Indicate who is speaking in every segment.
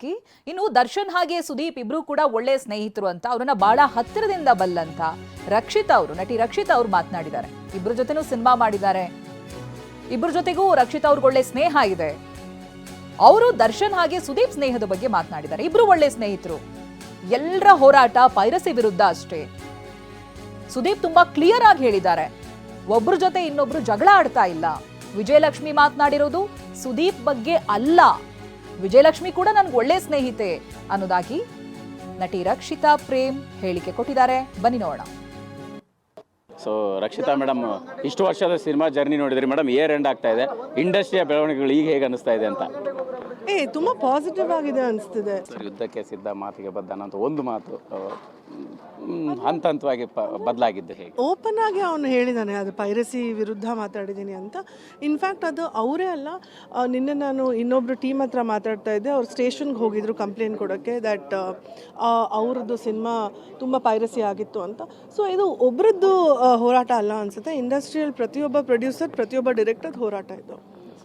Speaker 1: ಇನ್ನು ದರ್ಶನ್ ಹಾಗೆ ಸುದೀಪ್ ಇಬ್ರು ಕೂಡ ಒಳ್ಳೆ ಸ್ನೇಹಿತರು ಅಂತ ಅವರನ್ನ ಬಹಳ ಹತ್ತಿರದಿಂದ ಬಲ್ಲಂತ ರಕ್ಷಿತಾ ಅವರು ನಟಿ ರಕ್ಷಿತಾ ಅವರು ಮಾತನಾಡಿದ್ದಾರೆ. ಇಬ್ರ ಜೊತೆನೂ ಸಿನಿಮಾ ಮಾಡಿದ್ದಾರೆ. ಇಬ್ರ ಜೊತೆಗೂ ರಕ್ಷಿತಾ ಅವ್ರಿಗೆ ಒಳ್ಳೆ ಸ್ನೇಹ ಇದೆ. ಅವರು ದರ್ಶನ್ ಹಾಗೆ ಸುದೀಪ್ ಸ್ನೇಹದ ಬಗ್ಗೆ ಮಾತನಾಡಿದ್ದಾರೆ. ಇಬ್ರು ಒಳ್ಳೆ ಸ್ನೇಹಿತರು. ಎಲ್ಲರ ಹೋರಾಟ ಪೈರಸಿ ವಿರುದ್ಧ ಅಷ್ಟೇ. ಸುದೀಪ್ ತುಂಬಾ ಕ್ಲಿಯರ್ ಆಗಿ ಹೇಳಿದ್ದಾರೆ, ಒಬ್ರ ಜೊತೆ ಇನ್ನೊಬ್ರು ಜಗಳ ಆಡ್ತಾ ಇಲ್ಲ. ವಿಜಯಲಕ್ಷ್ಮಿ ಮಾತನಾಡಿರೋದು ಸುದೀಪ್ ಬಗ್ಗೆ ಅಲ್ಲ, ವಿಜಯಲಕ್ಷ್ಮಿ ಕೂಡ ನನ್ಗೆ ಒಳ್ಳೆ ಸ್ನೇಹಿತೆ ಅನ್ನೋದಾಗಿ ನಟಿ ರಕ್ಷಿತಾ ಪ್ರೇಮ್ ಹೇಳಿಕೆ ಕೊಟ್ಟಿದ್ದಾರೆ. ಬನ್ನಿ ನೋಡೋಣ.
Speaker 2: ಸೊ ರಕ್ಷಿತಾ ಮೇಡಮ್, ಇಷ್ಟು ವರ್ಷದ ಸಿನಿಮಾ ಜರ್ನಿ ನೋಡಿದ್ರಿ ಮೇಡಮ್, ಏರ್ ಎಂಡ್ ಆಗ್ತಾ ಇದೆ, ಇಂಡಸ್ಟ್ರಿಯ ಬೆಳವಣಿಗೆಗಳು ಈಗ ಹೇಗೆ ಅನಿಸ್ತಾ ಇದೆ ಅಂತ?
Speaker 3: ತುಂಬ ಪಾಸಿಟಿವ್ ಆಗಿದೆ ಅನಿಸ್ತಿದೆ.
Speaker 2: ಯುದ್ಧಕ್ಕೆ ಸಿದ್ಧ ಮಾತಿಗೆ ಬದ್ಧ ಅಂತ ಒಂದು ಮಾತು ಹಂತ ಹಂತವಾಗಿ ಬದಲಾಗಿದ್ದು ಹೇಗೆ?
Speaker 3: ಓಪನ್ ಆಗಿ ಅವನು ಹೇಳಿದ್ದಾನೆ, ಅದು ಪೈರಸಿ ವಿರುದ್ಧ ಮಾತಾಡಿದ್ದೀನಿ ಅಂತ. ಇನ್ಫ್ಯಾಕ್ಟ್ ಅದು ಅವರೇ ಅಲ್ಲ, ನಿನ್ನೆ ನಾನು ಇನ್ನೊಬ್ರು ಟೀಮ್ ಹತ್ರ ಮಾತಾಡ್ತಾ ಇದ್ದೆ. ಅವ್ರು ಸ್ಟೇಷನ್ಗೆ ಹೋಗಿದ್ರು ಕಂಪ್ಲೇಂಟ್ ಕೊಡೋಕ್ಕೆ ದಟ್ ಅವ್ರದ್ದು ಸಿನಿಮಾ ತುಂಬ ಪೈರಸಿ ಆಗಿತ್ತು ಅಂತ. ಸೊ ಇದು ಒಬ್ರದ್ದು ಹೋರಾಟ ಅಲ್ಲ ಅನಿಸುತ್ತೆ. ಇಂಡಸ್ಟ್ರಿಯಲ್ ಪ್ರತಿಯೊಬ್ಬ ಪ್ರೊಡ್ಯೂಸರ್, ಪ್ರತಿಯೊಬ್ಬ ಡೈರೆಕ್ಟರ್ ಹೋರಾಟ ಇದು.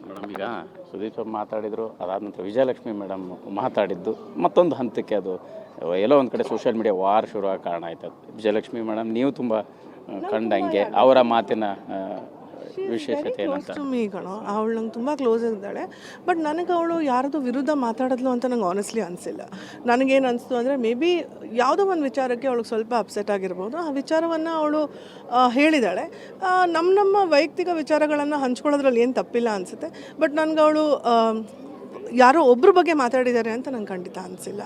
Speaker 2: ಮೇಡಮ್, ಈಗ ಸುದೀಪ್ ಮಾತಾಡಿದರು, ಅದಾದ ನಂತರ ವಿಜಯಲಕ್ಷ್ಮಿ ಮೇಡಮ್ ಮಾತಾಡಿದ್ದು ಮತ್ತೊಂದು ಹಂತಕ್ಕೆ ಅದು ಎಲ್ಲೋ ಒಂದು ಕಡೆ ಸೋಷಿಯಲ್ ಮೀಡಿಯಾ ವಾರ್ ಶುರು ಆಗ ಕಾರಣ ಆಯ್ತು. ವಿಜಯಲಕ್ಷ್ಮಿ ಮೇಡಮ್, ನೀವು ತುಂಬ ಕಂಡಂಗೆ ಅವರ ಮಾತಿನ ವಿಶೇಷತೆ ಏನಂತ?
Speaker 3: ಅವಳು ನಂಗೆ ತುಂಬ ಕ್ಲೋಸ್ ಇದ್ದಾಳೆ. ಬಟ್ ನನಗೆ ಅವಳು ಯಾರದು ವಿರುದ್ಧ ಮಾತಾಡಿದ್ಲು ಅಂತ ನಂಗೆ ಆನೆಸ್ಟ್ಲಿ ಅನಿಸಿಲ್ಲ. ನನಗೇನು ಅನಿಸ್ತು ಅಂದರೆ, ಮೇ ಬಿ ಯಾವುದೋ ಒಂದು ವಿಚಾರಕ್ಕೆ ಅವಳಿಗೆ ಸ್ವಲ್ಪ ಅಪ್ಸೆಟ್ ಆಗಿರ್ಬೋದು. ಆ ವಿಚಾರವನ್ನು ಅವಳು ಹೇಳಿದಾಳೆ. ನಮ್ಮ ವೈಯಕ್ತಿಕ ವಿಚಾರಗಳನ್ನು ಹಂಚ್ಕೊಳ್ಳೋದ್ರಲ್ಲಿ ಏನು ತಪ್ಪಿಲ್ಲ ಅನಿಸುತ್ತೆ. ಬಟ್ ನನಗೆ ಅವಳು ಯಾರೋ ಒಬ್ಬರ ಬಗ್ಗೆ ಮಾತಾಡಿದ್ದಾರೆ ಅಂತ ನಂಗೆ ಖಂಡಿತ ಅನಿಸಿಲ್ಲ.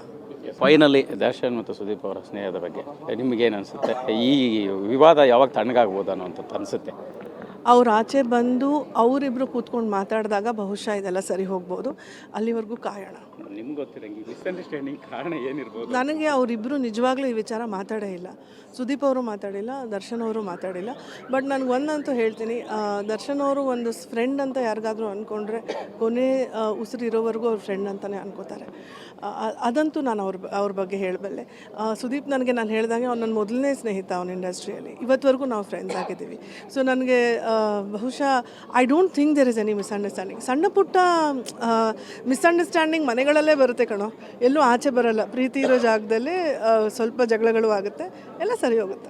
Speaker 2: ಫೈನಲಿ ದರ್ಶನ್ ಮತ್ತು ಸುದೀಪ್ ಅವರ ಸ್ನೇಹದ ಬಗ್ಗೆ ನಿಮಗೇನು ಅನಿಸುತ್ತೆ? ಈ ವಿವಾದ ಯಾವಾಗ ತಣ್ಣಗಾಗ್ಬೋದು ಅನ್ನೋಂಥದ್ದು ಅನಿಸುತ್ತೆ?
Speaker 3: ಅವ್ರು ಆಚೆ ಬಂದು ಅವರಿಬ್ಬರು ಕೂತ್ಕೊಂಡು ಮಾತಾಡಿದಾಗ ಬಹುಶಃ ಇದೆಲ್ಲ ಸರಿ ಹೋಗ್ಬೋದು. ಅಲ್ಲಿವರೆಗೂ ಕಾಯೋಣ.
Speaker 2: ನಿಮ್ಗೆ ಗೊತ್ತಿರಂಗೆ ಮಿಸ್ಅಂಡರ್ಸ್ಟ್ಯಾಂಡಿಂಗ್ ಕಾರಣ ಏನಿರ್ಬೋದು?
Speaker 3: ನನಗೆ ಅವರಿಬ್ಬರು ನಿಜವಾಗ್ಲೂ ಈ ವಿಚಾರ ಮಾತಾಡೇ ಇಲ್ಲ. ಸುದೀಪ್ ಅವರು ಮಾತಾಡಿಲ್ಲ, ದರ್ಶನ್ ಅವರು ಮಾತಾಡಿಲ್ಲ. ಬಟ್ ನನಗೆ ಒಂದಂತೂ ಹೇಳ್ತೀನಿ, ದರ್ಶನ್ ಅವರು ಒಂದು ಫ್ರೆಂಡ್ ಅಂತ ಯಾರಿಗಾದರೂ ಅಂದ್ಕೊಂಡ್ರೆ ಕೊನೆ ಉಸಿರಿರೋವರೆಗೂ ಅವ್ರ ಫ್ರೆಂಡ್ ಅಂತಲೇ ಅನ್ಕೋತಾರೆ. ಅದಂತೂ ನಾನು ಅವ್ರ ಬಗ್ಗೆ ಹೇಳಬಲ್ಲೆ. ಸುದೀಪ್ ನನಗೆ ನಾನು ಹೇಳಿದಾಗೆ ಅವ್ನು ನನ್ನ ಮೊದಲನೇ ಸ್ನೇಹಿತ ಅವನ ಇಂಡಸ್ಟ್ರಿಯಲ್ಲಿ. ಇವತ್ತವರೆಗೂ ನಾವು ಫ್ರೆಂಡ್ಸ್ ಆಗಿದ್ದೀವಿ. ಸೊ ನನಗೆ ಬಹುಶಃ I don't think there is any misunderstanding. ಸಣ್ಣ ಪುಟ್ಟ ಮಿಸ್ಅಂಡರ್ಸ್ಟ್ಯಾಂಡಿಂಗ್ ಮನೆಗಳಲ್ಲೇ ಬರುತ್ತೆ ಕಣೋ, ಎಲ್ಲೂ ಆಚೆ ಬರಲ್ಲ. ಪ್ರೀತಿ ಇರೋ ಜಾಗದಲ್ಲಿ ಸ್ವಲ್ಪ ಜಗಳಗಳು ಆಗುತ್ತೆ, ಎಲ್ಲ ಸರಿ ಹೋಗುತ್ತೆ.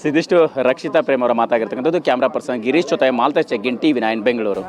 Speaker 2: ಇದಿಷ್ಟು ರಕ್ಷಿತಾ ಪ್ರೇಮ್ ಅವರ ಮಾತಾಗಿರ್ತಕ್ಕಂಥದ್ದು. ಕ್ಯಾಮ್ರಾ ಪರ್ಸನ್ ಗಿರೀಶ್ ಜೊತೆ ಮಾಲ್ತೇಶ್ ಚೆಗ್ಗಿನ್, TV9 ಬೆಂಗಳೂರು.